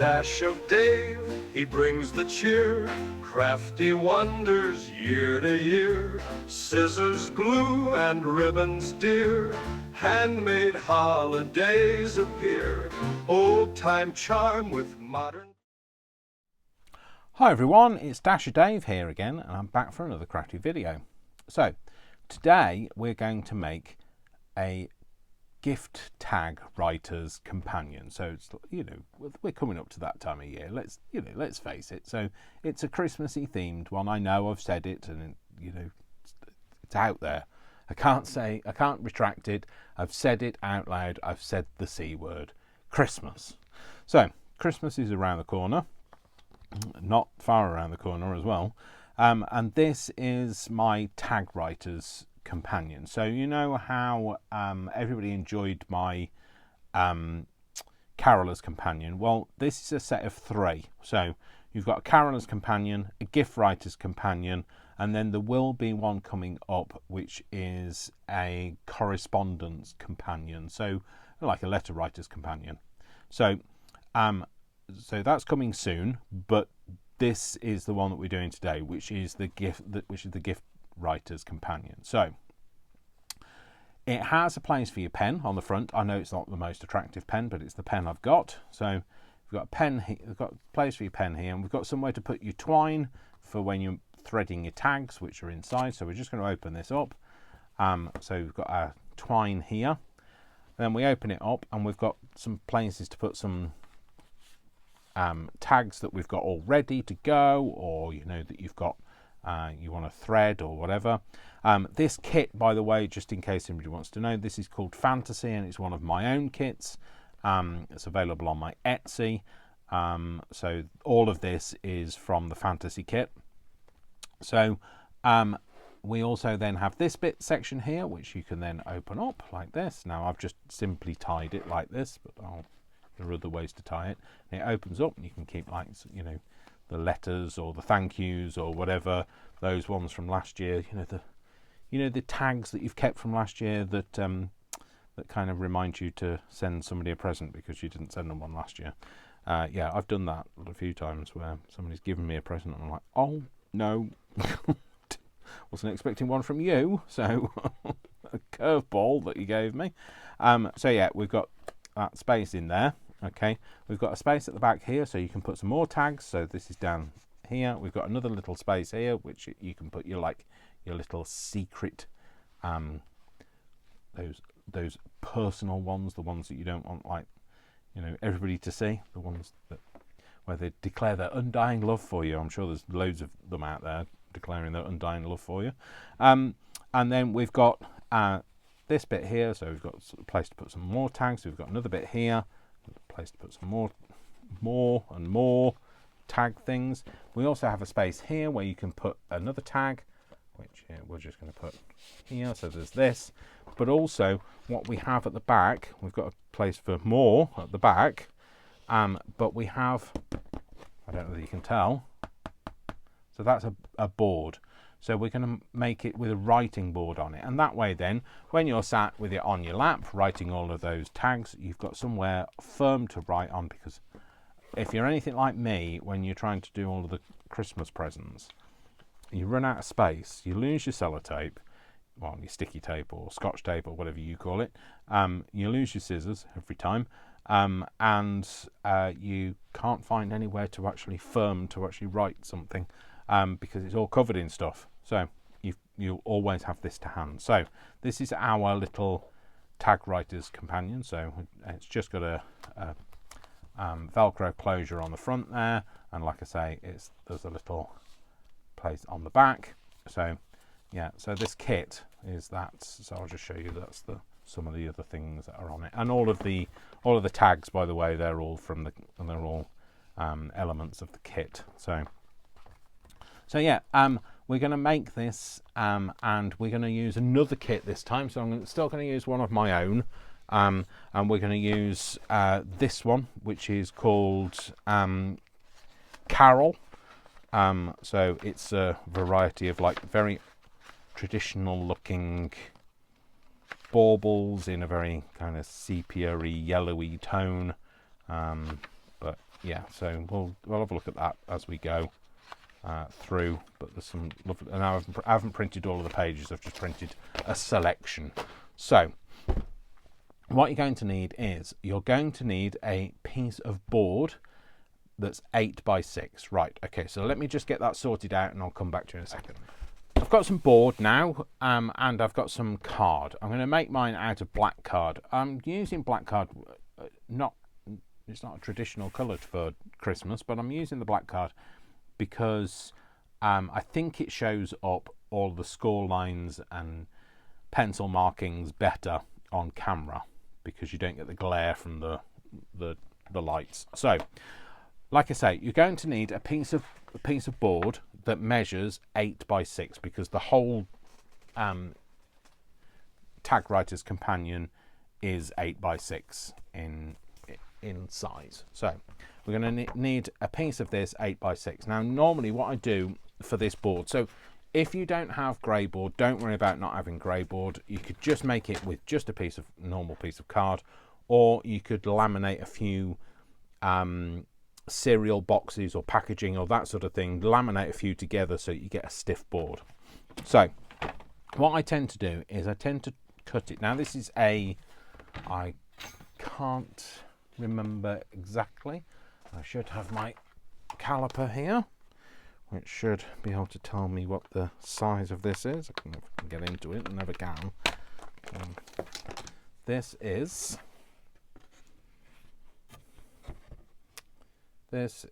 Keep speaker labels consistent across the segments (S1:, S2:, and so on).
S1: dash of Dave, he brings the cheer, crafty wonders year to year. Scissors, glue, and ribbons dear, handmade holidays appear. Old-time charm with modern...
S2: Hi everyone, it's Dasher Dave here again, and I'm back for another crafty video. So, today we're going to make a gift tag writer's companion. So it's, we're coming up to that time of year. Let's face it. So it's a Christmassy themed one. I know I've said it, and it's out there. I can't retract it. I've said it out loud. I've said the C word, Christmas. So Christmas is around the corner, not far around the corner as well. And this is my tag writer's companion. So you know how everybody enjoyed my caroller's companion. Well, this is a set of 3. So you've got a caroller's companion, a gift writer's companion, and then there will be one coming up which is a correspondence companion, so like a letter writer's companion. So that's coming soon, but this is the one that we're doing today, which is the gift writer's companion. So it has a place for your pen on the front. I know it's not the most attractive pen, but it's the pen I've got. So we've got a pen here, we've got a place for your pen here, and we've got somewhere to put your twine for when you're threading your tags, which are inside. So we're just going to open this up. So we've got our twine here, and then we open it up, and we've got some places to put some tags that we've got all ready to go, or that you've got you want to thread or whatever. This kit, by the way, just in case anybody wants to know, this is called Fantasy, and it's one of my own kits. It's available on my Etsy. So all of this is from the Fantasy kit. So we also then have this bit section here, which you can then open up like this. Now I've just simply tied it like this, but there are other ways to tie it. And it opens up, and you can keep the letters or the thank yous or whatever, those ones from last year, the tags that you've kept from last year that that kind of remind you to send somebody a present because you didn't send them one last year. Yeah, I've done that a few times where somebody's given me a present and I'm like, oh no, wasn't expecting one from you, so a curveball that you gave me. So yeah, we've got that space in there. Okay, we've got a space at the back here, so you can put some more tags. So this is down here. We've got another little space here, which you can put your little secret, those personal ones, the ones that you don't want everybody to see, the ones where they declare their undying love for you. I'm sure there's loads of them out there declaring their undying love for you. And then we've got this bit here, so we've got a place to put some more tags. We've got another bit here, a place to put some more tag things. We also have a space here where you can put another tag, which we're just going to put here. So there's this, but also what we have at the back, we've got a place for more at the back, but we have, I don't know if you can tell, so that's a board. So we're going to make it with a writing board on it, and that way then when you're sat with it on your lap writing all of those tags, you've got somewhere firm to write on, because if you're anything like me, when you're trying to do all of the Christmas presents, you run out of space, you lose your sellotape, well, your sticky tape or scotch tape or whatever you call it, you lose your scissors every time, and you can't find anywhere to actually write something, because it's all covered in stuff. So you'll always have this to hand. So this is our little tag writer's companion. So it's just got a Velcro closure on the front there, and like I say, there's a little place on the back. So yeah, so this kit is that. So I'll just show you that's some of the other things that are on it, and all of the tags, by the way, they're all elements of the kit. So yeah, we're going to make this, and we're going to use another kit this time. So I'm still going to use one of my own, and we're going to use this one, which is called Carol. So it's a variety of very traditional looking baubles in a very kind of sepia-y, yellowy tone, but yeah, so we'll have a look at that as we go through. But there's some lovely, and I haven't printed all of the pages. I've just printed a selection. So what you're going to need is you're going to need a piece of board that's 8 by 6. Right, okay, so let me just get that sorted out and I'll come back to you in a second. I've got some board now, and I've got some card. I'm going to make mine out of black card. I'm using black card, it's not a traditional colour for Christmas, but I'm using the black card because I think it shows up all the score lines and pencil markings better on camera because you don't get the glare from the lights. So, like I say, you're going to need a piece of board that measures 8 by 6 because the whole Tag Writer's Companion is 8 by 6 in size. So we're going to need a piece of this 8 by 6. Now normally what I do for this board, so if you don't have grey board, don't worry about not having grey board. You could just make it with just a normal piece of card, or you could laminate a few cereal boxes or packaging or that sort of thing, laminate a few together so you get a stiff board. So what I tend to do is I tend to cut it. Now this is I can't remember exactly. I should have my caliper here, which should be able to tell me what the size of this is. I can get into it, never can. This is let's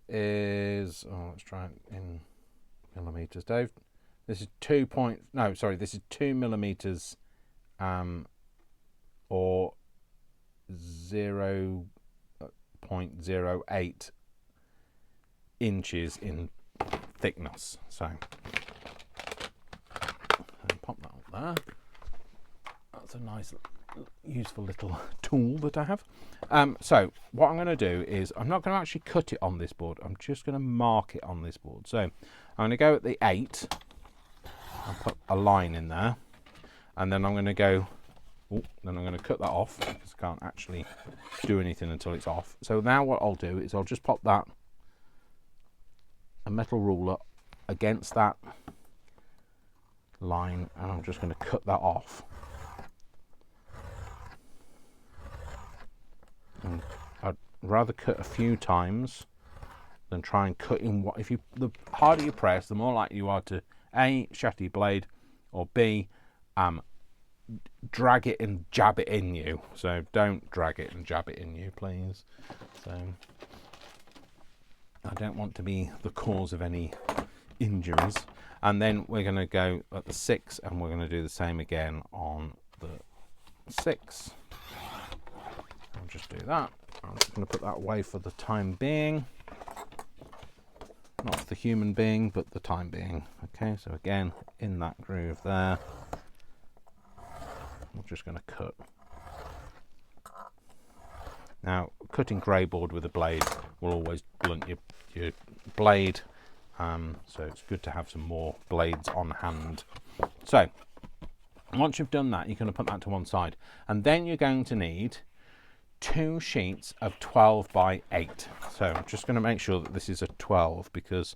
S2: try it in millimeters, Dave. This is 2 millimeters or 0.08 inches in thickness. So pop that up there. That's a nice useful little tool that I have. So what I'm going to do is I'm not going to actually cut it on this board. I'm just going to mark it on this board. So I'm going to go at the 8 and put a line in there, and then I'm going to go. Then I'm going to cut that off because I can't actually do anything until it's off. So now what I'll do is I'll just pop a metal ruler against that line, and I'm just going to cut that off. And I'd rather cut a few times than try and cut in what. The harder you press, the more likely you are to A, shatter your blade, or B, drag it and jab it in you. So don't drag it and jab it in you, please. So I don't want to be the cause of any injuries. And then we're going to go at the 6, and we're going to do the same again on the 6. I'll just do that. I'm just going to put that away for the time being. Not the human being, but the time being. Okay, so again, in that groove there, I'm just going to cut. Now, cutting grey board with a blade will always blunt your blade, so it's good to have some more blades on hand. So, once you've done that, you're going to put that to one side, and then you're going to need 2 sheets of 12 by 8. So I'm just going to make sure that this is a 12 because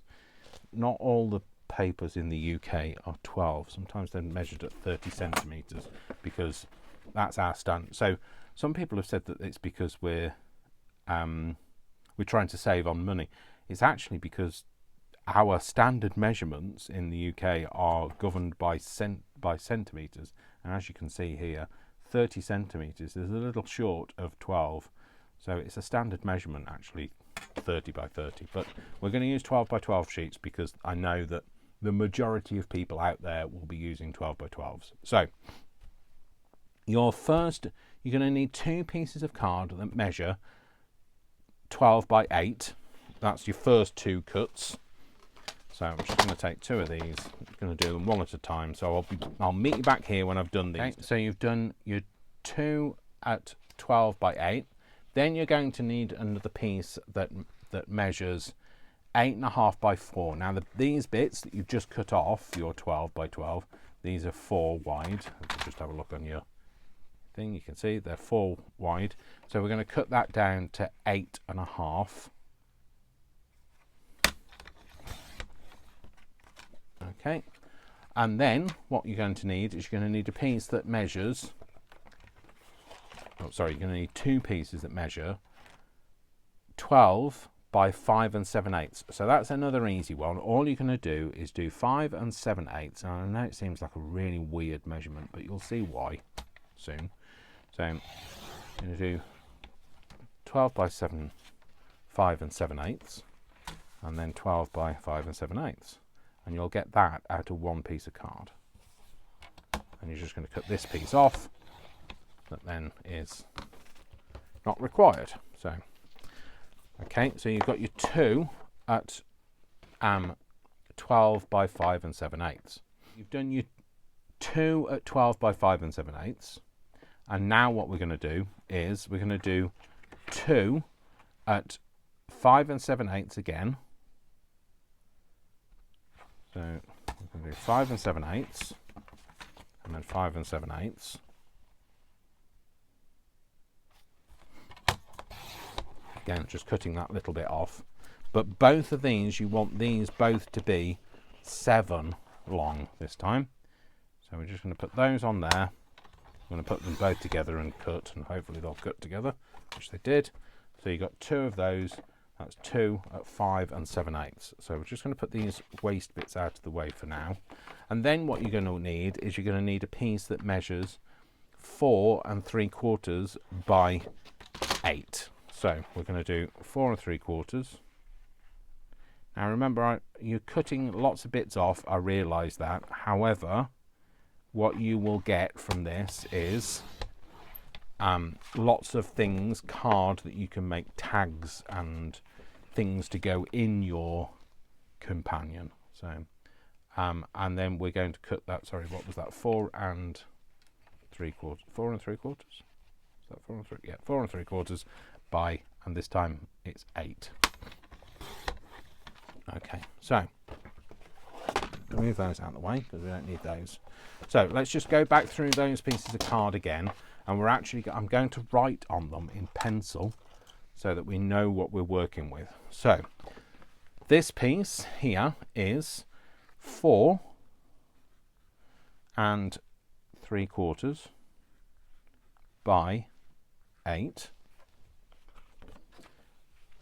S2: not all the papers in the UK are 12. Sometimes they're measured at 30 centimeters because that's our standard. So some people have said that it's because we're trying to save on money. It's actually because our standard measurements in the UK are governed by centimeters, and as you can see here, 30 centimeters is a little short of 12, so it's a standard measurement actually, 30 by 30, but we're going to use 12 by 12 sheets because I know that the majority of people out there will be using 12 by 12s. So you're going to need 2 pieces of card that measure 12 by 8. That's your first 2 cuts. So I'm just going to take 2 of these. I'm going to do them one at a time. So I'll meet you back here when I've done these. Okay, so you've done your 2 at 12 by 8. Then you're going to need another piece that measures 8.5 by 4. Now these bits that you've just cut off, your 12 by 12, these are 4 wide. Just have a look on your thing. You can see they're 4 wide. So we're going to cut that down to 8.5. Okay, and then what you're going to need is you're going to need a piece that measures, oh sorry, you're going to need two pieces that measure 12 by 5 7/8. So that's another easy one. All you're going to do is do 5 7/8. And I know it seems like a really weird measurement, but you'll see why soon. So I'm going to do 12 by 7, 5 7/8, and then 12 by 5 7/8. And you'll get that out of one piece of card. And you're just going to cut this piece off that then is not required. So okay, so you've got your 2 at 12 by 5 7/8. You've done your 2 at 12 by 5 7/8. And now what we're going to do is we're going to do 2 at 5 7/8 again. So we're going to do 5 7/8 and then 5 7/8. Again, just cutting that little bit off. But both of these, you want these both to be 7 long this time. So we're just going to put those on there. I'm going to put them both together and cut, and hopefully they'll cut together, which they did. So you got 2 of those. That's 2 at 5 7/8. So we're just going to put these waste bits out of the way for now. And then what you're going to need is you're going to need a piece that measures 4 3/4 by 8. So we're going to do 4 3/4. Now remember, you're cutting lots of bits off, I realise that. However, what you will get from this is lots of things, card that you can make tags and things to go in your companion. So, and then we're going to cut that, sorry, what was that? 4 3/4. 4 3/4? Is that 4 3? Yeah, 4 3/4 by, and this time it's 8. Okay, so move those out of the way because we don't need those. So let's just go back through those pieces of card again, and I'm going to write on them in pencil so that we know what we're working with. So this piece here is 4 3/4 by 8.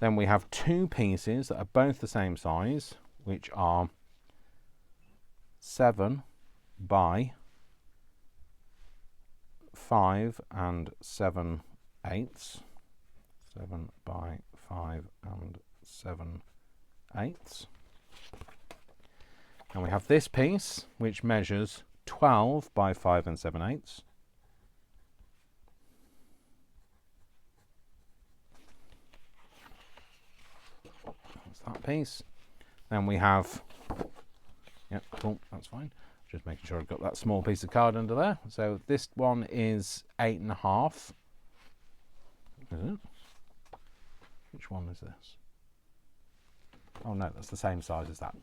S2: Then we have 2 pieces that are both the same size, which are 7 by 5 7/8. 7 by 5 7/8. And we have this piece, which measures 12 by 5 7/8. That piece. Then we have, yep, cool, that's fine. Just making sure I've got that small piece of card under there. So this one is 8.5. Is it? Which one is this? Oh no, that's the same size as that.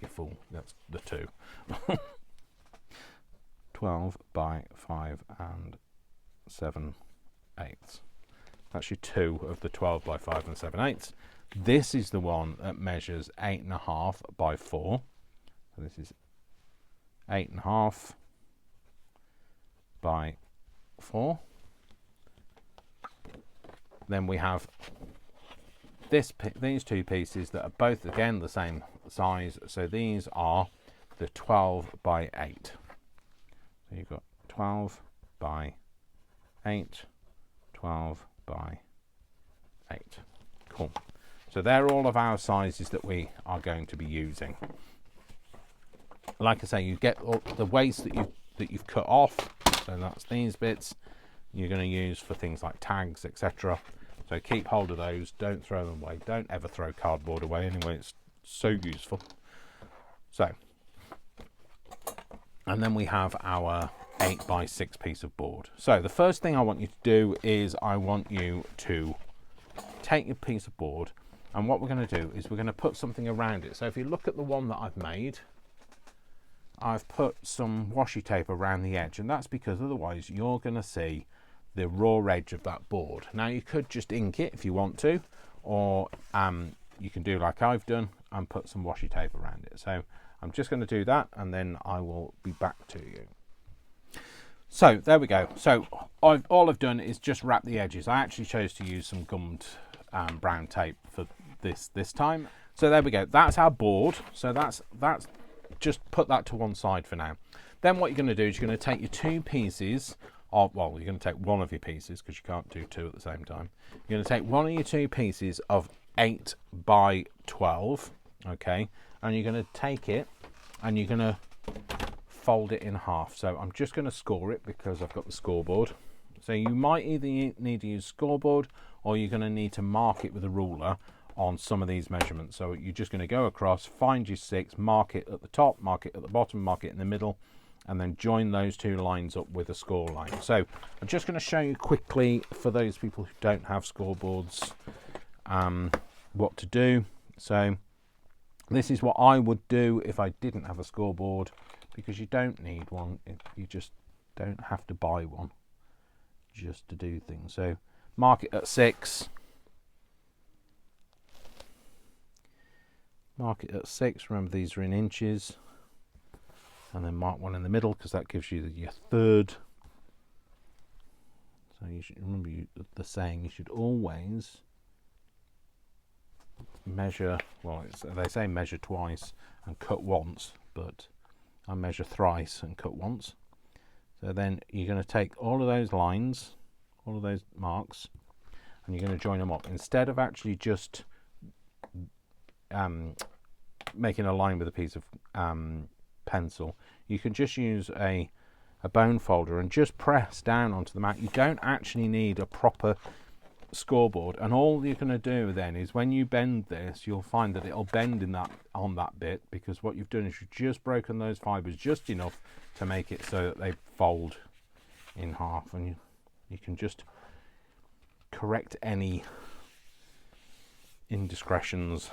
S2: You fool. That's the 2. 12 by 5 7/8. That's your 2 of the 12 by 5 7/8. This is the one that measures 8.5 by 4. So this is 8.5 by 4. Then we have these 2 pieces that are both again the same size. So these are the 12 by 8. So you've got 12 by 8, 12 by 8. Cool. So they're all of our sizes that we are going to be using. Like I say, you get all the waste that you've cut off. So that's these bits you're going to use for things like tags, etc. So keep hold of those. Don't throw them away. Don't ever throw cardboard away. Anyway, it's so useful. So, and then we have our 8 by 6 piece of board. So the first thing I want you to do is I want you to take your piece of board, and what we're going to do is we're going to put something around it. So if you look at the one that I've made, I've put some washi tape around the edge, and that's because otherwise you're going to see the raw edge of that board. Now you could just ink it if you want to, or you can do like I've done and put some washi tape around it. So I'm just going to do that, and then I will be back to you. So there we go. So all I've done is just wrap the edges. I actually chose to use some gummed brown tape for this time. So there we go. That's our board. So that's just put that to one side for now. Then what you're going to do is you're going to take your two pieces of, well, you're going to take one of your pieces because you can't do two at the same time. You're going to take one of your two pieces of 8 by 12, okay, and you're going to take it and you're going to fold it in half. So I'm just going to score it because I've got the scoreboard. So you might either need to use scoreboard or you're going to need to mark it with a ruler on some of these measurements. So you're just going to go across, find your 6, mark it at the top, mark it at the bottom, mark it in the middle, and then join those two lines up with a score line. So I'm just going to show you quickly, for those people who don't have scoreboards, what to do. So this is what I would do if I didn't have a scoreboard, because you don't need one. You just don't have to buy one just to do things. So mark it at 6. Mark it at 6. Remember, these are in inches. And then mark one in the middle because that gives you your third. So you should remember the saying, you should always measure, well, they say measure twice and cut once, but I measure thrice and cut once. So then you're going to take all of those lines, all of those marks, and you're going to join them up. Instead of actually just making a line with a piece of pencil, you can just use a bone folder and just press down onto the mat. You don't actually need a proper scoreboard, and all you're going to do then is when you bend this, you'll find that it'll bend in that on that bit, because what you've done is you've just broken those fibers just enough to make it so that they fold in half, and you can just correct any indiscretions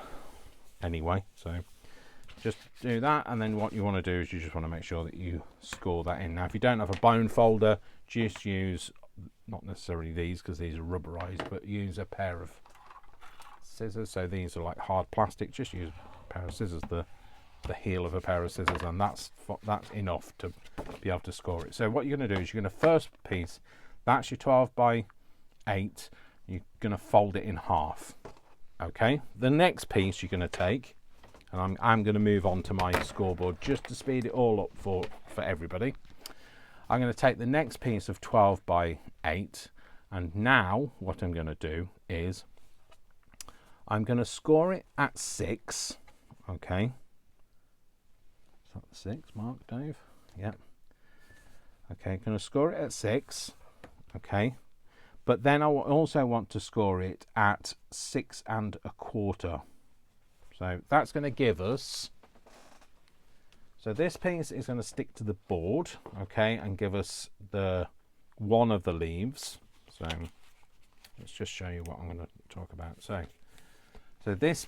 S2: anyway. So just do that, and then what you want to do is you just want to make sure that you score that in. Now if you don't have a bone folder, just use, not necessarily these because these are rubberized, but use a pair of scissors. So these are like hard plastic. Just use a pair of scissors, the heel of a pair of scissors, and that's enough to be able to score it. So what you're going to do is you're going to, first piece, that's your 12 by 8, you're going to fold it in half. Okay, the next piece you're going to take, and I'm going to move on to my scoreboard just to speed it all up for everybody. I'm going to take the next piece of 12 by 8, and now what I'm going to do is I'm going to score it at 6. Okay, is that 6 mark, Dave? Yeah. Okay, I'm going to score it at 6. Okay, but then I also want to score it at 6 1/4. So that's going to give us, so this piece is going to stick to the board, okay, and give us the one of the leaves. So let's just show you what I'm going to talk about. So this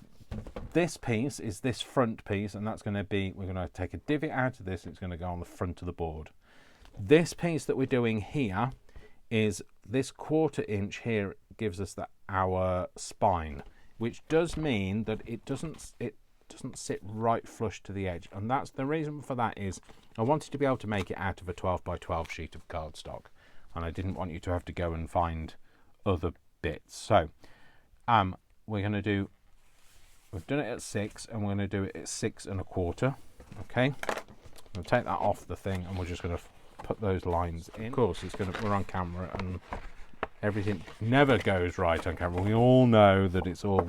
S2: piece is this front piece, and that's going to be, we're going to take a divot out of this, it's going to go on the front of the board. This piece that we're doing here is this 1/4 inch here, gives us our spine, which does mean that it doesn't sit right flush to the edge, and that's the reason for that. Is I wanted to be able to make it out of a 12 by 12 sheet of cardstock, and I didn't want you to have to go and find other bits. So we're going to do, we've done it at 6, and we're going to do it at 6 1/4. Okay, we'll take that off the thing, and we're just going to put those lines in. Of course, we're on camera, and everything never goes right on camera. We all know that it's all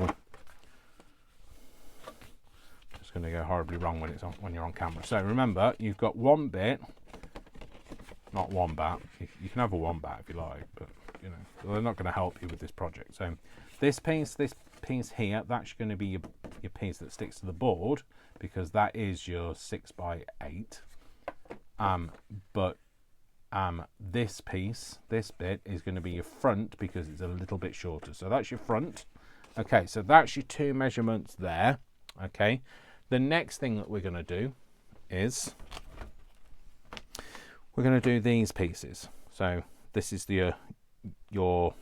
S2: just going to go horribly wrong when you're on camera. So remember, you've got one bit, not wombat. You can have a wombat if you like, but you know they're not going to help you with this project. So this piece here, that's going to be your piece that sticks to the board, because that is your 6 by 8. But this piece, this bit, is going to be your front because it's a little bit shorter. So that's your front. Okay, so that's your two measurements there. Okay, the next thing that we're going to do is we're going to do these pieces. So this is your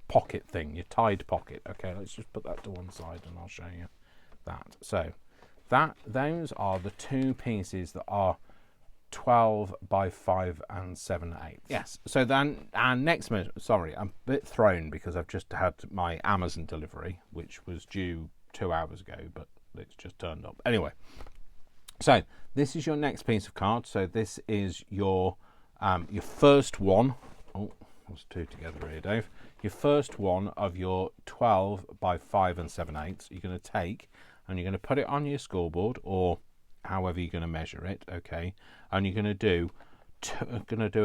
S2: pocket thing, your tied pocket. Okay, let's just put that to one side and I'll show you that. So those are the two pieces that are 12 by 5 and 7/8. Yes, so then our next measurement, sorry, I'm a bit thrown because I've just had my Amazon delivery, which was due 2 hours ago, but it's just turned up. Anyway, so this is your next piece of card. So this is your first one. Oh, there's two together here, Dave. Your first one of your 12 by 5 and 7/8. You're going to take and you're going to put it on your scoreboard or however you're going to measure it, okay? And you're going to do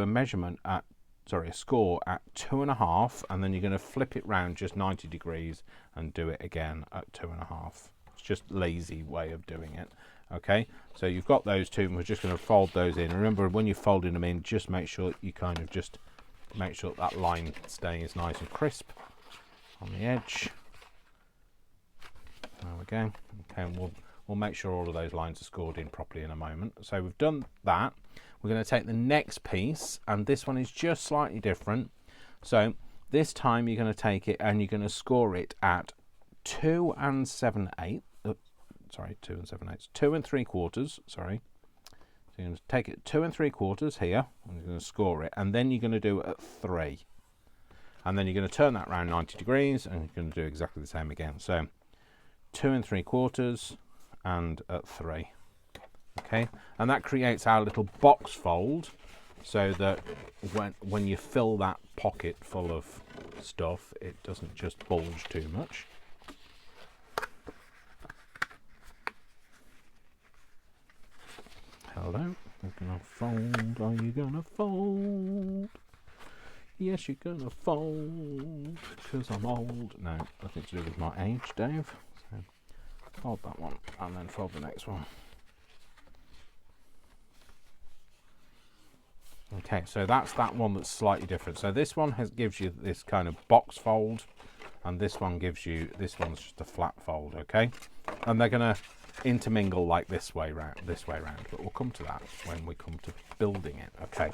S2: a measurement at, a score at 2.5, and then you're going to flip it round just 90 degrees and do it again at 2.5. It's just lazy way of doing it, okay? So you've got those two, and we're just going to fold those in. Remember, when you're folding them in, just make sure you kind of just make sure that line stays nice and crisp on the edge. There we go. Okay, and we'll make sure all of those lines are scored in properly in a moment. So we've done that. We're going to take the next piece, and this one is just slightly different. So this time you're going to take it and you're going to score it at 2 7/8. 2 3/4. Sorry. So you're going to take it 2 3/4 here, and you're going to score it, and then you're going to do it at 3. And then you're going to turn that around 90 degrees, and you're going to do exactly the same again. So 2 3/4 and at 3. Okay, and that creates our little box fold, so that when you fill that pocket full of stuff, it doesn't just bulge too much. Hello, you're gonna fold, are you gonna fold? Yes, you're gonna fold, because I'm old. No, nothing to do with my age, Dave. So fold that one, and then fold the next one. Okay, so that's that one that's slightly different. So this one gives you this kind of box fold, and this one gives you, this one's just a flat fold, okay? And they're gonna intermingle like this way round, but we'll come to that when we come to building it, okay?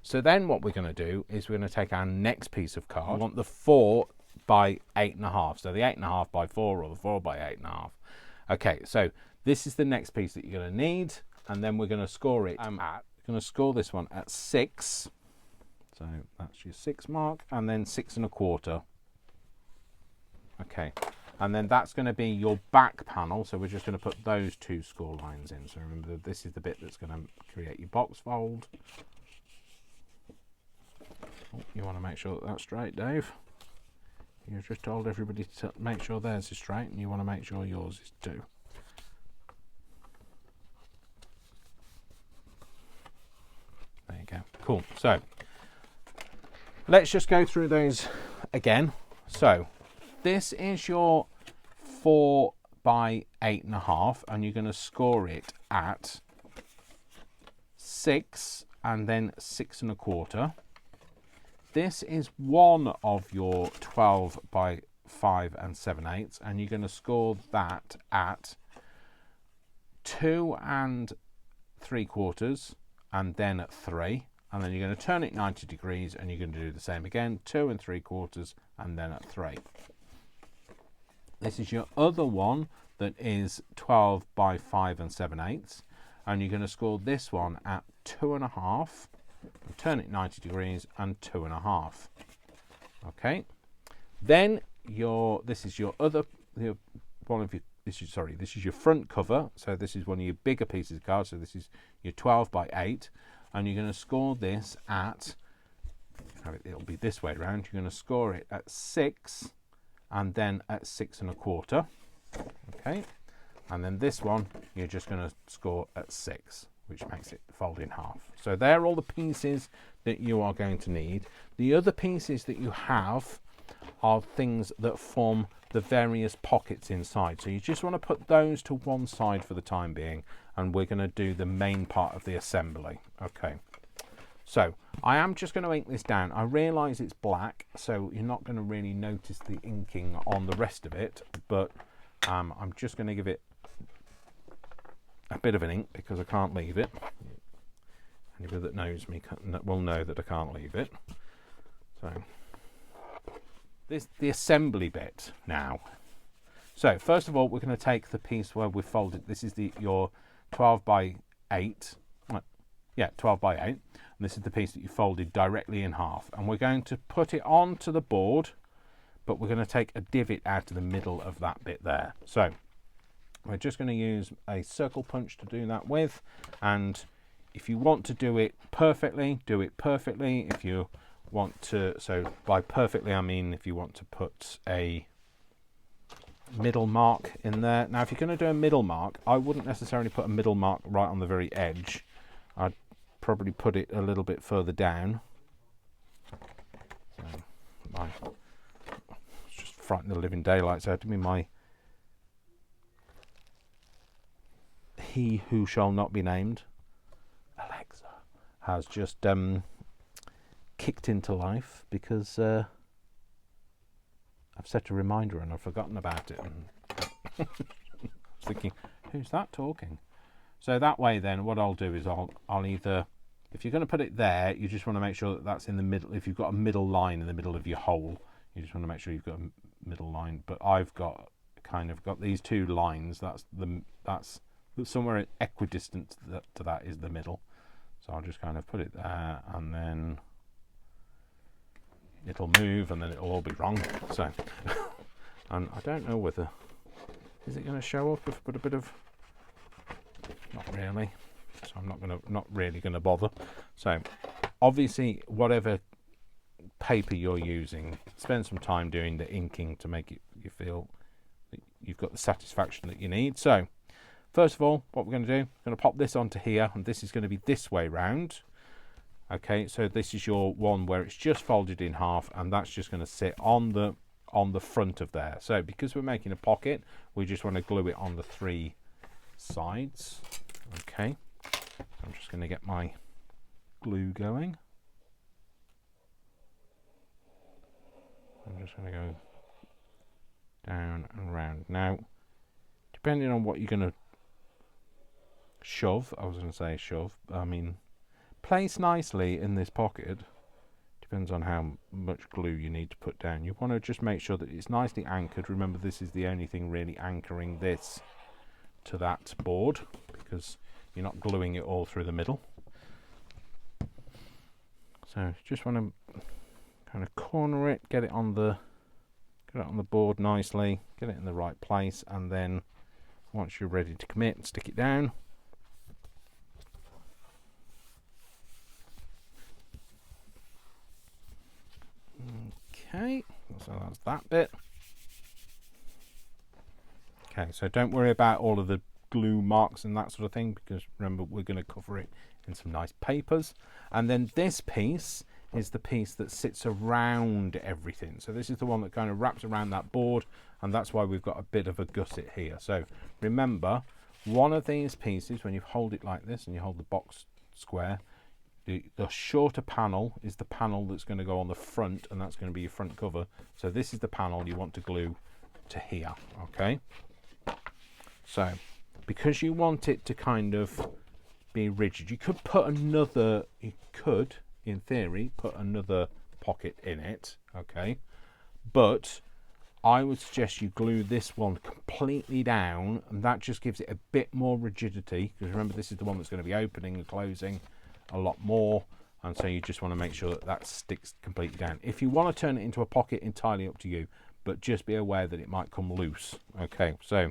S2: So then what we're gonna do is we're gonna take our next piece of card. We want the 4 by 8.5. So the 8.5 by 4 or the 4 by 8.5. Okay, so this is the next piece that you're gonna need, and then we're gonna score it at, going to score this one at 6, so that's your 6 mark, and then 6 1/4. Okay, and then that's going to be your back panel, so we're just going to put those two score lines in. So remember, this is the bit that's going to create your box fold. Oh, you want to make sure that that's straight, Dave. You've just told everybody to make sure theirs is straight, and you want to make sure yours is too. There you go. Cool. So let's just go through those again. So this is your 4 by 8.5, and you're going to score it at 6 and then 6 1/4. This is one of your 12 by 5 and 7/8, and you're going to score that at 2 3/4 and then at 3, and then you're going to turn it 90 degrees, and you're going to do the same again, 2 3/4 and then at 3. This is your other one that is 12 by 5 and 7/8, and you're going to score this one at 2.5, turn it 90 degrees and 2.5. Okay, then this is your other one of your this is your front cover. So this is one of your bigger pieces of card. So this is your 12 by 8, and you're going to score this at, it'll be this way around, you're going to score it at 6 and then at 6 1/4. Okay, and then this one you're just going to score at 6, which makes it fold in half. So they're all the pieces that you are going to need. The other pieces that you have are things that form the various pockets inside. So you just want to put those to one side for the time being, and we're going to do the main part of the assembly. Okay, so I am just going to ink this down. I realise it's black, so you're not going to really notice the inking on the rest of it, but I'm just going to give it a bit of an ink because I can't leave it. Anybody that knows me will know that I can't leave it. So this the assembly bit now. So first of all, we're going to take the piece where we folded. This is your 12 by 8. Yeah, 12 by 8. And this is the piece that you folded directly in half. And we're going to put it onto the board, but we're going to take a divot out of the middle of that bit there. So we're just going to use a circle punch to do that with. And if you want to do it perfectly, do it perfectly. If you want to, so by perfectly I mean if you want to put a middle mark in there. Now if you're going to do a middle mark, I wouldn't necessarily put a middle mark right on the very edge. I'd probably put it a little bit further down. So it's just frightening the living daylights out of me. My he who shall not be named, Alexa, has just kicked into life because I've set a reminder and I've forgotten about it. And I was thinking, who's that talking? So that way then what I'll do is I'll either, if you're going to put it there, you just want to make sure that that's in the middle. If you've got a middle line in the middle of your hole, you just want to make sure you've got a middle line. But I've got kind of got these two lines. That's somewhere equidistant to that is the middle. So I'll just kind of put it there, and then it'll move, and then it'll all be wrong. So, and I don't know whether is it going to show up if I put a bit of. Not really, so I'm not really going to bother. So obviously whatever paper you're using, spend some time doing the inking to make it you feel that you've got the satisfaction that you need. So first of all, what we're going to do, we're going to pop this onto here, and this is going to be this way round. Okay, so this is your one where it's just folded in half, and that's just going to sit on the front of there. So because we're making a pocket, we just want to glue it on the 3 sides. Okay, I'm just going to get my glue going. I'm just going to go down and round. Now, depending on what you're going to shove, I mean place nicely in this pocket. Depends on how much glue you need to put down. You want to just make sure that it's nicely anchored. Remember, this is the only thing really anchoring this to that board, because you're not gluing it all through the middle. So just want to kind of corner it, get it on the board nicely, get it in the right place, and then once you're ready to commit, stick it down. Okay, so that's that bit. Okay, so don't worry about all of the glue marks and that sort of thing, because remember, we're going to cover it in some nice papers. And then this piece is the piece that sits around everything. So this is the one that kind of wraps around that board, and that's why we've got a bit of a gusset here. So remember, one of these pieces, when you hold it like this and you hold the box square, the shorter panel is the panel that's going to go on the front, and that's going to be your front cover. So this is the panel you want to glue to here. Okay, so because you want it to kind of be rigid, you could in theory put another pocket in it. Okay, but I would suggest you glue this one completely down, and that just gives it a bit more rigidity, because remember, this is the one that's going to be opening and closing a lot more, and so you just want to make sure that that sticks completely down. If you want to turn it into a pocket, entirely up to you, but just be aware that it might come loose. Okay, so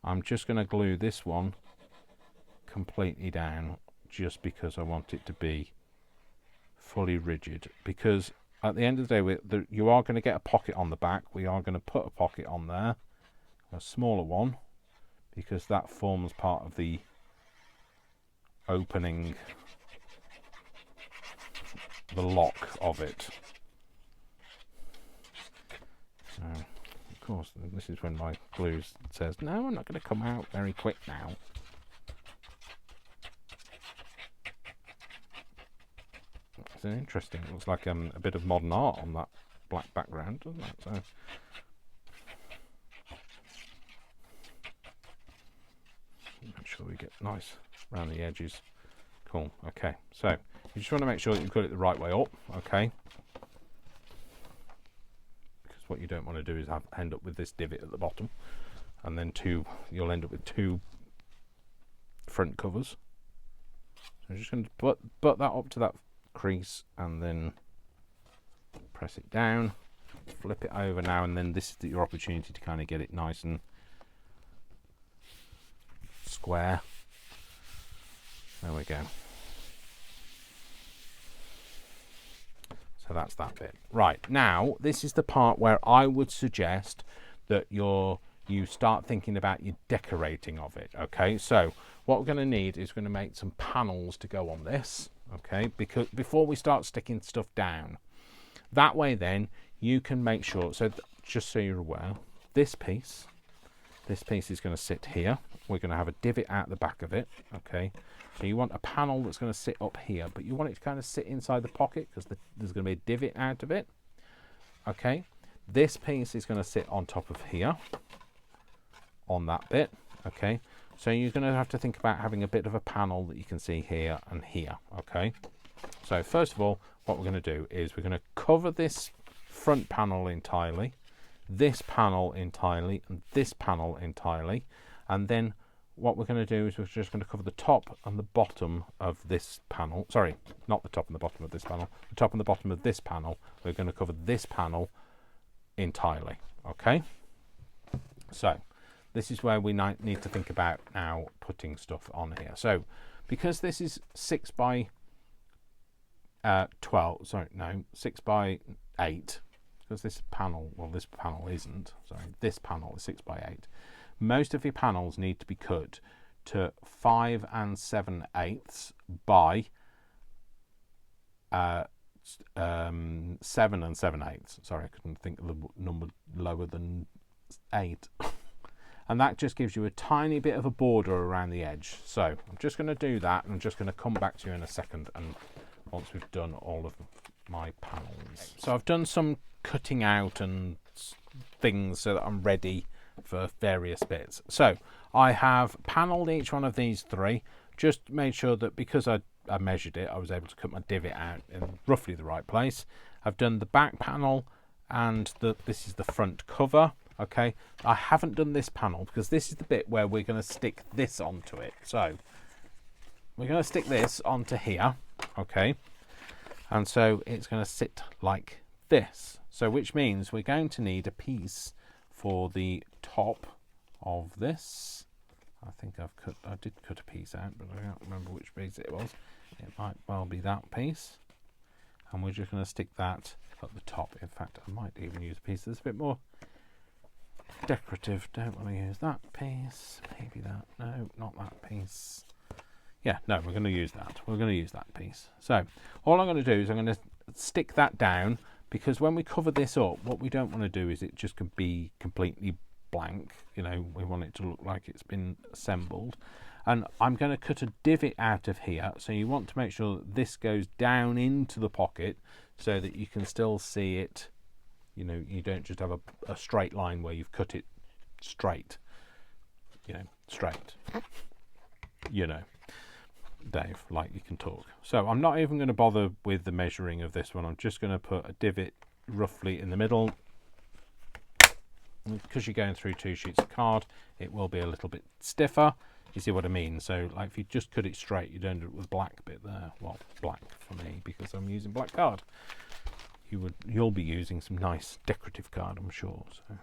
S2: I'm just going to glue this one completely down, just because I want it to be fully rigid, because at the end of the day, you are going to get a pocket on the back. We are going to put a pocket on there, a smaller one, because that forms part of the opening, the lock of it. So, of course, this is when my glue says, no, I'm not going to come out very quick now. It's interesting. It looks like a bit of modern art on that black background, doesn't it? So, make sure we get nice around the edges. Cool. Okay. So you just want to make sure that you've got it the right way up. Okay. Because what you don't want to do is end up with this divot at the bottom. and then you'll end up with 2 front covers. So I'm just going to butt that up to that crease and then press it down, flip it over now, and then this is your opportunity to kind of get it nice and square. There we go. So that's that bit. Right, now this is the part where I would suggest that you start thinking about your decorating of it. Okay, so what we're going to need is we're going to make some panels to go on this. Okay, because before we start sticking stuff down, that way then you can make sure, so just so you're aware, this piece is going to sit here. We're going to have a divot out the back of it. Okay, so you want a panel that's going to sit up here, but you want it to kind of sit inside the pocket because there's going to be a divot out of it. Okay, this piece is going to sit on top of here, on that bit. Okay, so you're going to have to think about having a bit of a panel that you can see here and here. Okay, so first of all, what we're going to do is we're going to cover this front panel entirely, this panel entirely, and this panel entirely, and then what we're going to do is we're just going to cover the top and the bottom of this panel. Sorry, not the top and the bottom of this panel, the top and the bottom of this panel. We're going to cover this panel entirely. Okay, so this is where we need to think about now putting stuff on here. So because this is 6 by 12, sorry, no, 6 by 8, because this panel isn't, sorry, this panel is 6 by 8. Most of your panels need to be cut to 5 7/8 by 7 7/8. Sorry, I couldn't think of the number lower than 8. And that just gives you a tiny bit of a border around the edge. So I'm just going to do that, and I'm just going to come back to you in a second, and once we've done all of my panels. So I've done some cutting out and things so that I'm ready for various bits. So I have panelled each one of these 3, just made sure that because I measured it, I was able to cut my divot out in roughly the right place. I've done the back panel, and this is the front cover. Okay, I haven't done this panel because this is the bit where we're going to stick this onto it. So we're going to stick this onto here. Okay, and so it's going to sit like this. So which means we're going to need a piece for the top of this. I think I did cut a piece out, but I can't remember which piece it was. It might well be that piece, and we're just going to stick that at the top. In fact, I might even use a piece that's a bit more decorative. Don't want to use that piece. Maybe that. No, not that piece. Yeah, no, we're going to use that. We're going to use that piece. So all I'm going to do is I'm going to stick that down, because when we cover this up, what we don't want to do is it just can be completely blank. You know, we want it to look like it's been assembled. And I'm going to cut a divot out of here. So you want to make sure that this goes down into the pocket so that you can still see it. You know, you don't just have a straight line where you've cut it straight. You know, straight. You know, Dave, like you can talk. So I'm not even going to bother with the measuring of this one. I'm just going to put a divot roughly in the middle. And because you're going through 2 sheets of card, it will be a little bit stiffer. You see what I mean? So like if you just cut it straight, you'd end up with black bit there. Well, black for me because I'm using black card. You'll be using some nice decorative card, I'm sure. So,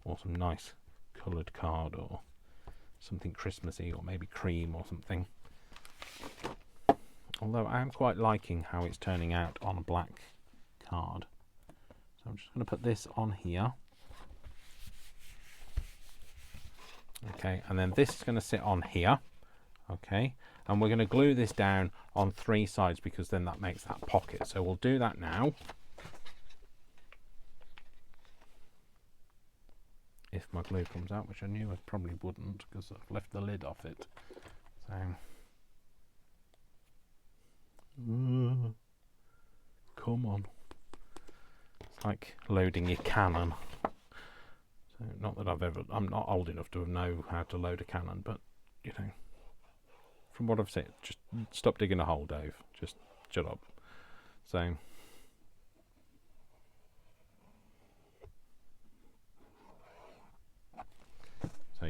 S2: or some nice coloured card, or something Christmassy, or maybe cream or something. Although I am quite liking how it's turning out on a black card. So I'm just going to put this on here. Okay, and then this is going to sit on here. Okay, and we're going to glue this down on 3 sides because then that makes that pocket. So we'll do that now. If my glue comes out, which I knew I probably wouldn't because I've left the lid off it. So come on. It's like loading your Canon. So not that I'm not old enough to know how to load a Canon, but you know, from what I've said, just stop digging a hole, Dave. Just shut up. So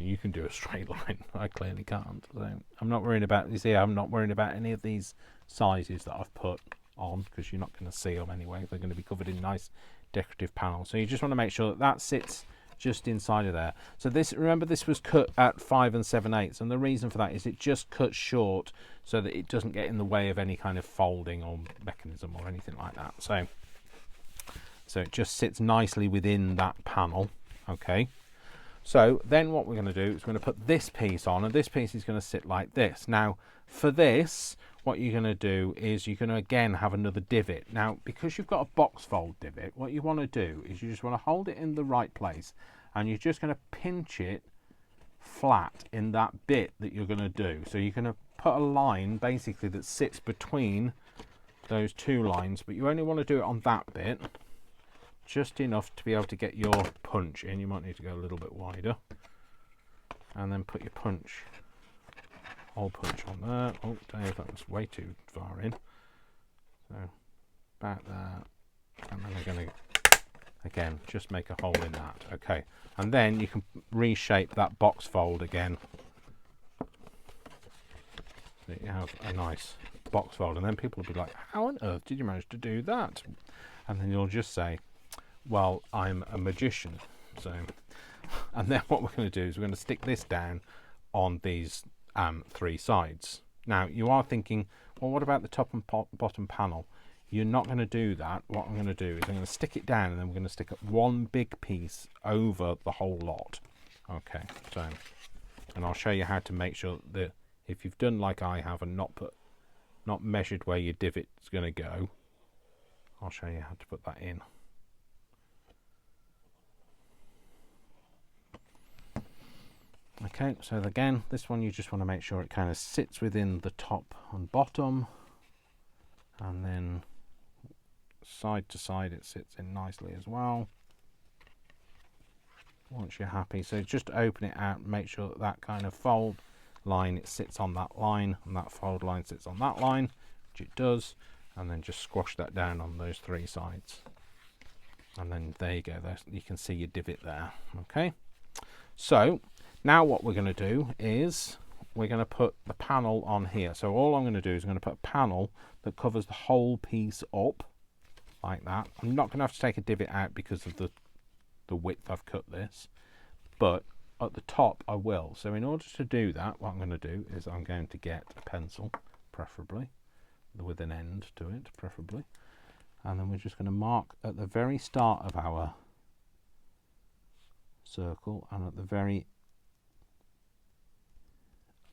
S2: you can do a straight line. I clearly can't. So I'm not worrying about, you see, I'm not worrying about any of these sizes that I've put on, because you're not going to see them anyway. They're going to be covered in nice decorative panels. So you just want to make sure that that sits just inside of there. So this, remember, this was cut at 5 7/8, and the reason for that is it just cuts short so that it doesn't get in the way of any kind of folding or mechanism or anything like that. So it just sits nicely within that panel. Okay, so then what we're going to do is we're going to put this piece on, and this piece is going to sit like this. Now for this, what you're going to do is you're going to again have another divot. Now because you've got a box fold divot, what you want to do is you just want to hold it in the right place, and you're just going to pinch it flat in that bit that you're going to do. So you're going to put a line basically that sits between those two lines, but you only want to do it on that bit, just enough to be able to get your punch in. You might need to go a little bit wider, and then put your hole punch on there. Oh Dave, that was way too far in. So about that, and then we're going to again just make a hole in that. Okay, and then you can reshape that box fold again, so you have a nice box fold, and then people will be like, how on earth did you manage to do that? And then you'll just say, well, I'm a magician. So, and then what we're going to do is we're going to stick this down on these three sides. Now you are thinking, well, what about the top and bottom panel? You're not going to do that. What I'm going to do is I'm going to stick it down, and then we're going to stick up one big piece over the whole lot. Okay, so, and I'll show you how to make sure that if you've done like I have and not measured where your divot's going to go, I'll show you how to put that in. Okay, so again, this one you just want to make sure it kind of sits within the top and bottom, and then side to side it sits in nicely as well. Once you're happy, so just open it out and make sure that that kind of fold line, it sits on that line, and that fold line sits on that line, which it does, and then just squash that down on those three sides, and then there you go. You can see your divot there. Okay, so now what we're going to do is we're going to put the panel on here. So all I'm going to do is I'm going to put a panel that covers the whole piece up like that. I'm not going to have to take a divot out because of the width I've cut this, but at the top I will. So in order to do that, what I'm going to do is I'm going to get a pencil, preferably with an end to it, preferably, and then we're just going to mark at the very start of our circle and at the very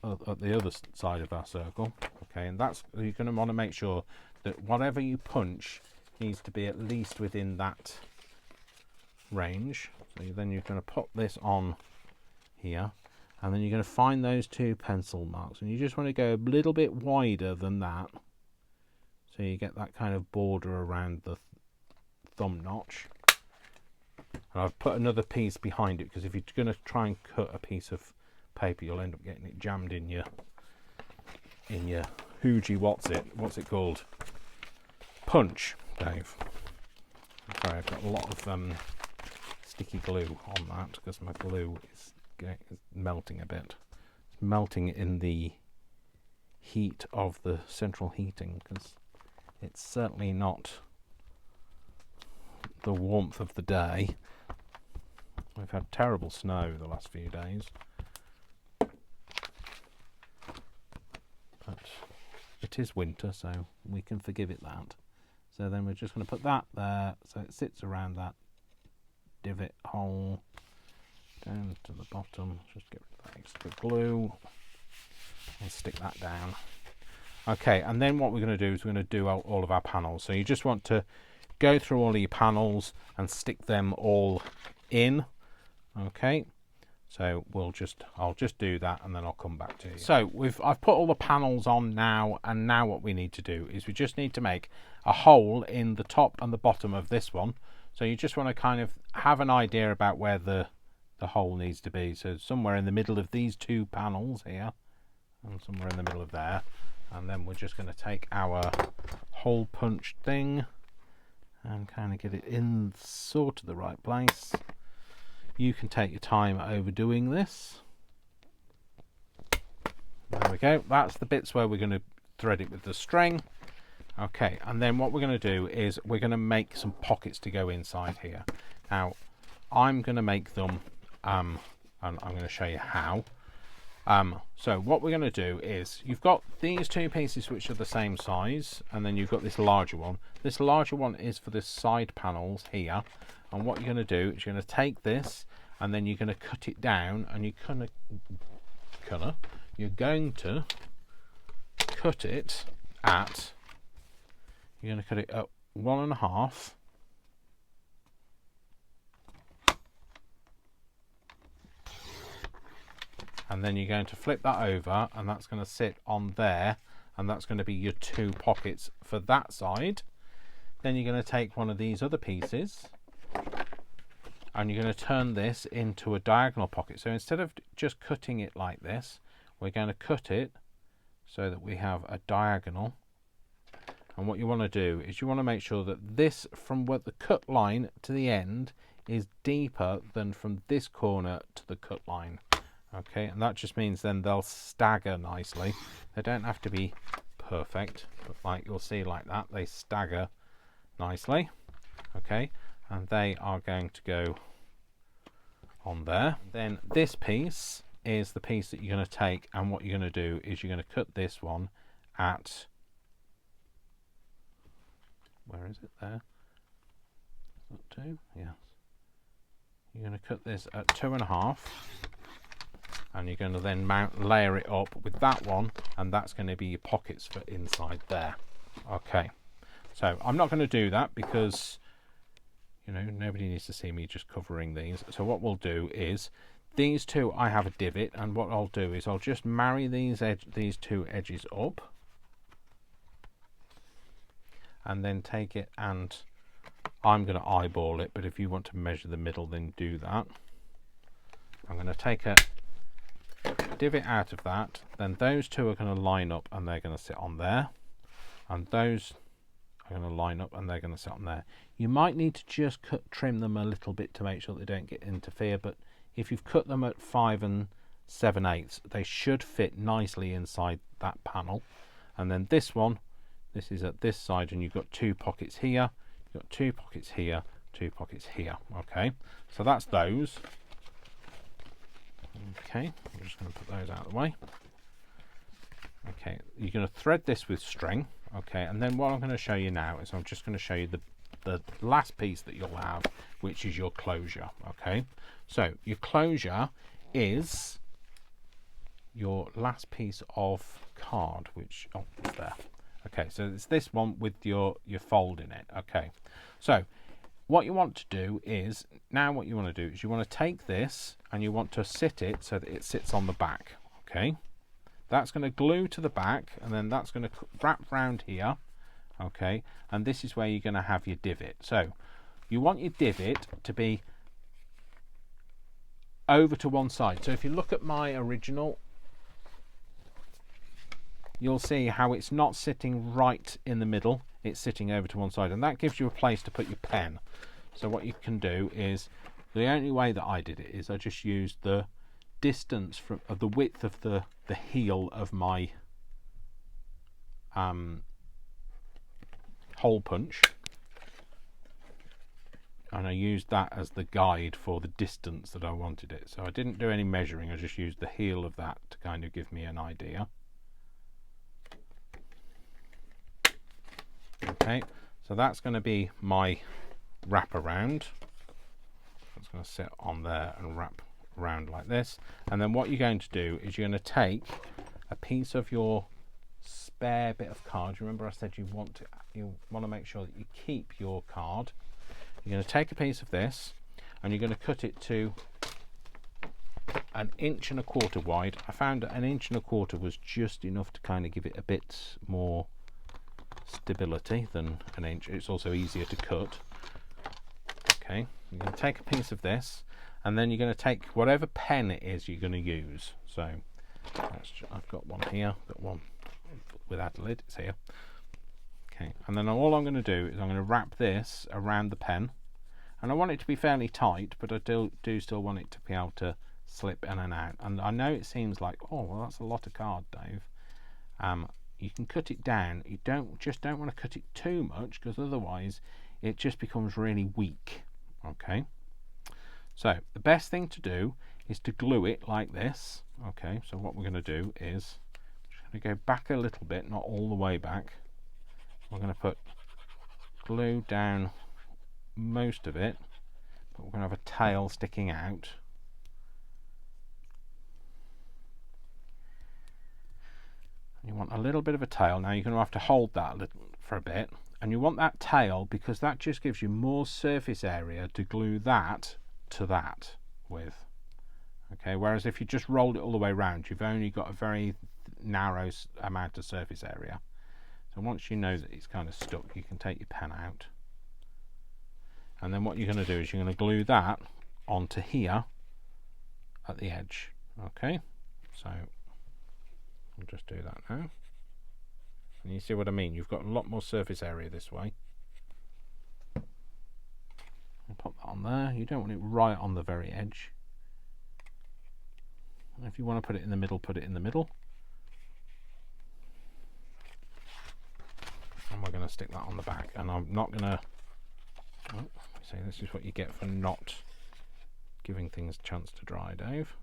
S2: at the other side of our circle. Okay, and that's, you're going to want to make sure that whatever you punch needs to be at least within that range. So then you're going to put this on here, and then you're going to find those two pencil marks, and you just want to go a little bit wider than that, so you get that kind of border around the thumb notch. And I've put another piece behind it, because if you're going to try and cut a piece of paper, you'll end up getting it jammed in your hoogie, what's it called, punch, Dave. Sorry, I've got a lot of sticky glue on that because my glue is melting a bit. It's melting in the heat of the central heating, because it's certainly not the warmth of the day. We've had terrible snow the last few days, but it is winter, so we can forgive it that. So then we're just going to put that there, so it sits around that divot hole down to the bottom. Just get rid of that extra glue and stick that down. Okay, and then what we're going to do is we're going to do all of our panels. So you just want to go through all of your panels and stick them all in. Okay, so I'll just do that, and then I'll come back to you. So I've put all the panels on now, and now what we need to do is we just need to make a hole in the top and the bottom of this one. So you just want to kind of have an idea about where the hole needs to be. So somewhere in the middle of these two panels here, and somewhere in the middle of there. And then we're just going to take our hole punch thing and kind of get it in sort of the right place. You can take your time overdoing this, There we go. That's the bits where we're going to thread it with the string. Okay, and then what we're going to do is we're going to make some pockets to go inside here. Now, I'm going to make them, and I'm going to show you how. So what we're going to do is, you've got these two pieces which are the same size, and then you've got this larger one. This larger one is for the side panels here, and what you're going to do is you're going to take this, and then you're going to cut it down, and you're going to cut it at, you're going to cut it at 1.5. And then you're going to flip that over, and that's going to sit on there, and that's going to be your two pockets for that side. Then you're going to take one of these other pieces, and you're going to turn this into a diagonal pocket. So instead of just cutting it like this, we're going to cut it so that we have a diagonal. And what you want to do is you want to make sure that this, from where the cut line to the end, is deeper than from this corner to the cut line. Okay, and that just means then they'll stagger nicely. They don't have to be perfect, but like you'll see like that, they stagger nicely. Okay, and they are going to go on there. Then this piece is the piece that you're going to take, and what you're going to do is you're going to cut this one at, where is it there? Is that 2? Yes. You're going to cut this at 2.5. And you're going to then layer it up with that one, and that's going to be your pockets for inside there. Okay, so I'm not going to do that because, you know, nobody needs to see me just covering these. So what we'll do is, these two I have a divot, and what I'll do is I'll just marry these two edges up, and then take it, and I'm going to eyeball it, but if you want to measure the middle, then do that. I'm going to take a divot out of that, then those two are going to line up, and they're going to sit on there, and those are going to line up, and they're going to sit on there. You might need to just trim them a little bit to make sure they don't get interfere, but if you've cut them at 5 7/8, they should fit nicely inside that panel. And then this one, this is at this side, and you've got two pockets here, you've got two pockets here, two pockets here. Okay, so that's those. Okay, I'm just going to put those out of the way. Okay, you're going to thread this with string. Okay, and then what I'm going to show you now is I'm just going to show you the last piece that you'll have, which is your closure. Okay, so your closure is your last piece of card, which, oh, it's there. Okay, so it's this one with your fold in it. Okay, so what you want to do is, now what you want to do is you want to take this and you want to sit it so that it sits on the back. Okay, that's going to glue to the back, and then that's going to wrap round here. Okay, and this is where you're going to have your divot. So you want your divot to be over to one side. So if you look at my original, you'll see how it's not sitting right in the middle, it's sitting over to one side, and that gives you a place to put your pen. So what you can do is, the only way that I did it is I just used the distance from the width of the heel of my hole punch, and I used that as the guide for the distance that I wanted it. So I didn't do any measuring, I just used the heel of that to kind of give me an idea. Okay, so that's going to be my wrap around. It's going to sit on there and wrap around like this. And then what you're going to do is you're going to take a piece of your spare bit of card. Remember I said you want to make sure that you keep your card. You're going to take a piece of this and you're going to cut it to 1.25 inches wide. I found that 1.25 inches was just enough to kind of give it a bit more stability than 1 inch. It's also easier to cut. Okay, you're going to take a piece of this, and then you're going to take whatever pen it is you're going to use. So I've got one here, got one without a lid, it's here. Okay, and then all I'm going to do is I'm going to wrap this around the pen, and I want it to be fairly tight, but I do still want it to be able to slip in and out. And I know it seems like, oh well, that's a lot of card, Dave. You can cut it down. You don't want to cut it too much, because otherwise it just becomes really weak. Okay, so the best thing to do is to glue it like this. Okay, so what we're going to do is just going to go back a little bit, not all the way back. We're going to put glue down most of it, but we're going to have a tail sticking out. You want a little bit of a tail. Now you're going to have to hold that for a bit, and you want that tail because that just gives you more surface area to glue that to that with. Okay, whereas if you just rolled it all the way around, you've only got a very narrow amount of surface area. So once you know that it's kind of stuck, you can take your pen out, and then what you're going to do is you're going to glue that onto here at the edge. Okay, so I'll just do that now, and you see what I mean. You've got a lot more surface area this way. I'll pop that on there. You don't want it right on the very edge. If you want to put it in the middle, put it in the middle. And we're going to stick that on the back, and I'm not going to see, this is what you get for not giving things a chance to dry, Dave.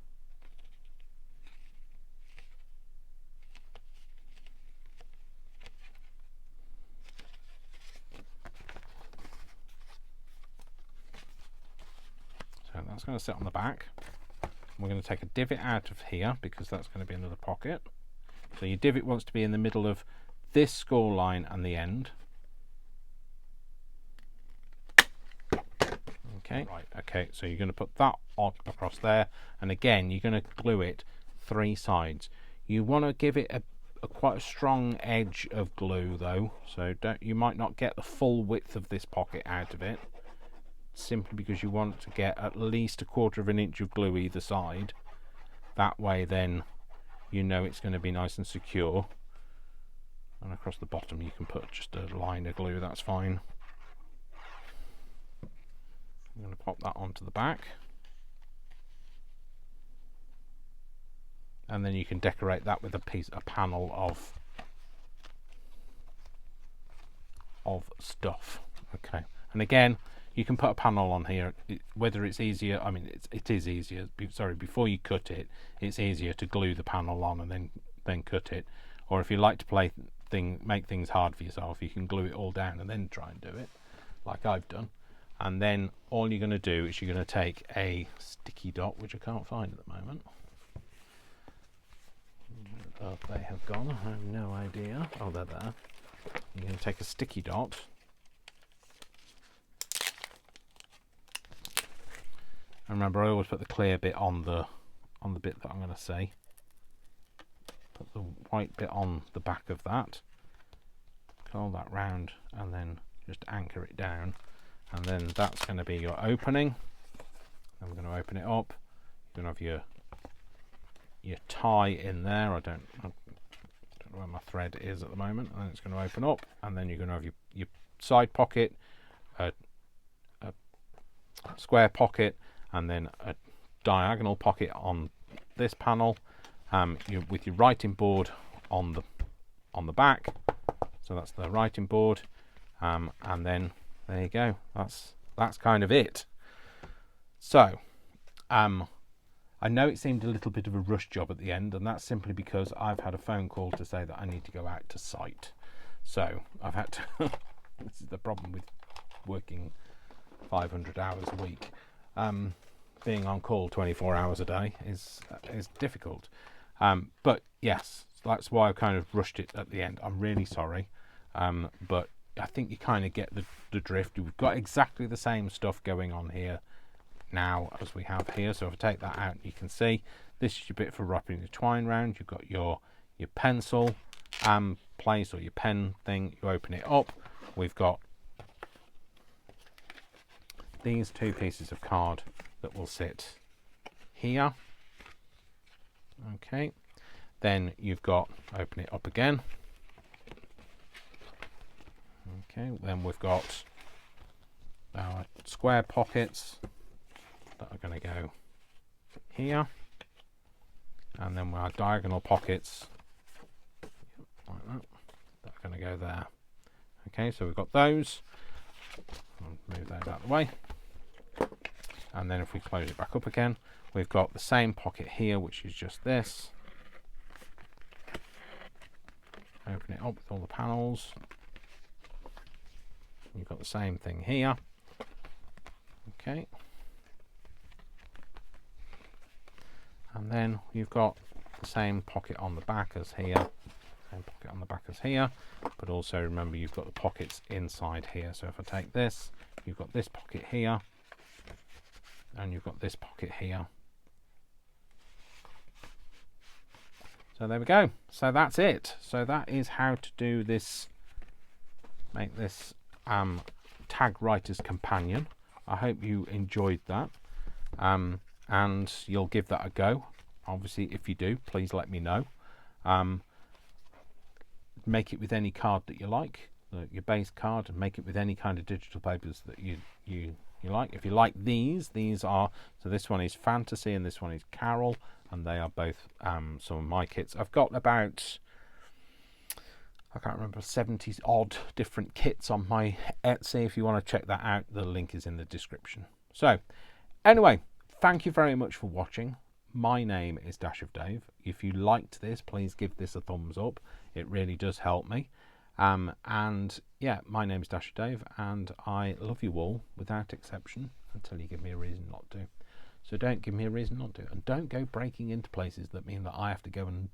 S2: So that's going to sit on the back. We're going to take a divot out of here because that's going to be another pocket. So your divot wants to be in the middle of this score line and the end. Okay, right, okay, so you're going to put that across there, and again you're going to glue it 3 sides. You want to give it a quite a strong edge of glue though, so you might not get the full width of this pocket out of it, simply because you want to get at least 1/4 inch of glue either side. That way then you know it's going to be nice and secure. And across the bottom you can put just a line of glue, that's fine. I'm going to pop that onto the back, and then you can decorate that with a panel of stuff. Okay, and again you can put a panel on here, whether it's easier, I mean it is easier, sorry, before you cut it, it's easier to glue the panel on and then cut it. Or if you like to make things hard for yourself, you can glue it all down and then try and do it, like I've done. And then all you're going to do is you're going to take a sticky dot, which I can't find at the moment. Oh, they have gone, I have no idea. Oh, they're there. You're going to take a sticky dot, and remember I always put the clear bit on the bit that I'm going to say. Put the white bit on the back of that, curl that round, and then just anchor it down, and then that's going to be your opening. Then we're going to open it up. You're going to have your tie in there. I don't know where my thread is at the moment, and then it's going to open up, and then you're going to have your side pocket, a square pocket, and then a diagonal pocket on this panel, with your writing board on the back. So that's the writing board, and then there you go. That's kind of it. So I know it seemed a little bit of a rush job at the end, and that's simply because I've had a phone call to say that I need to go out to site. So I've had to this is the problem with working 500 hours a week. Being on call 24 hours a day is difficult. But yes, that's why I kind of rushed it at the end. I'm really sorry. But I think you kind of get the drift. We've got exactly the same stuff going on here now as we have here. So if I take that out, you can see this is your bit for wrapping the twine round. You've got your pencil place, or your pen thing. You open it up. We've got these 2 pieces of card that will sit here. Okay, then you've got, open it up again. Okay, then we've got our square pockets that are going to go here, and then our diagonal pockets like that, they're going to go there. Okay, so we've got those. I'll move those out of the way, and then if we close it back up again, we've got the same pocket here, which is just this. Open it up with all the panels. You've got the same thing here. Okay. And then you've got the same pocket on the back as here. Same pocket on the back as here. But also remember, you've got the pockets inside here. So if I take this, you've got this pocket here. And you've got this pocket here. So there we go. So that's it. So that is how to do this, make this Tag Writer's Companion. I hope you enjoyed that. And you'll give that a go. Obviously, if you do, please let me know. Make it with any card that you like, your base card, and make it with any kind of digital papers that you like. If you like these are, so this one is Fantasy and this one is Carol, and they are both some of my kits. I've got about, I can't remember, 70 odd different kits on my Etsy. If you want to check that out, the link is in the description. So anyway, thank you very much for watching. My name is Dash of Dave. If you liked this, please give this a thumbs up. It really does help me. And yeah, my name is Dash of Dave, and I love you all without exception until you give me a reason not to. So don't give me a reason not to, and don't go breaking into places that mean that I have to go and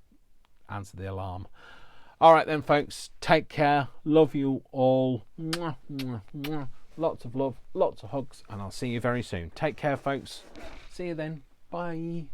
S2: answer the alarm. All right then, folks, take care. Love you all. Mwah, mwah, mwah. Lots of love, lots of hugs, and I'll see you very soon. Take care, folks. See you then. Bye.